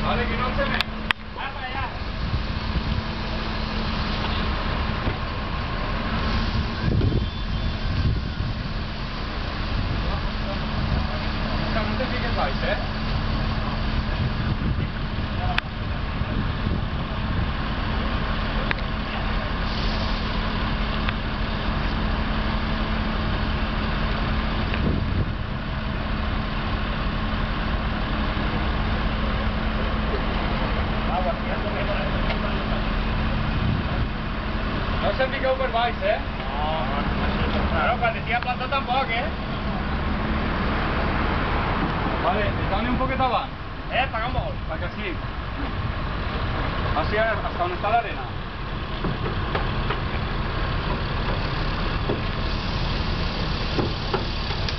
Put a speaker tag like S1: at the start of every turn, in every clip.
S1: Vale, que no se me...
S2: Va para allá.
S1: No te fiques baix, eh? No se'n fiqueu per baix, eh?
S2: Claro, quan estigui plantat tampoc,
S1: Vale, dame un poquet avant.
S2: Paga molt.
S1: Para que así. Así hasta donde está la arena.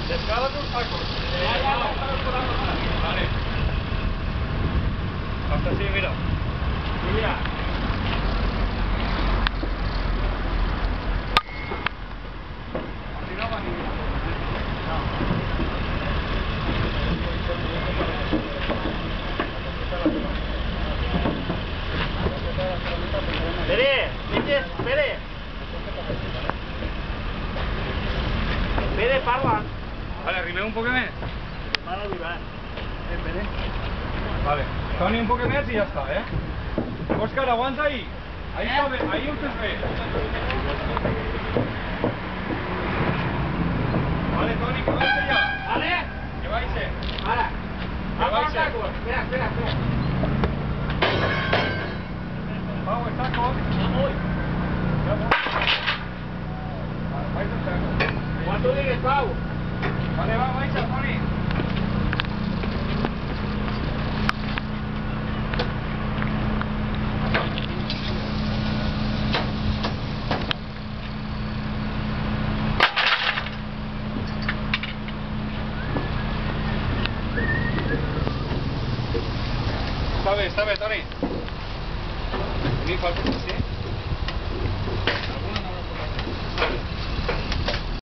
S1: Descala tus sacos. Vale. Hasta así, mira.
S2: Mira.
S1: Así no va ni bien.
S2: Pere, Pere, Pere. Pere, parla.
S1: Vale, arrimeu un poquet més.
S2: Mare d'Ivan. Pere.
S1: Vale. Toni, un poquet més i ja està, eh? Òscar, aguanta ahí. Ahí està bé, ahí ho tens bé. Vale, Toni, que baixe ja.
S2: Vale.
S1: Que baixe.
S2: Ara.
S1: Que baixe.
S2: Espera, espera, espera.
S1: Pau, el saco.
S2: Ja voy.
S1: Ja voy. Vale, baixa el saco.
S2: Quan tu digues, Pau.
S1: Vale, va, baixa, Toni. Està bé, Toni. Ni falta que sí.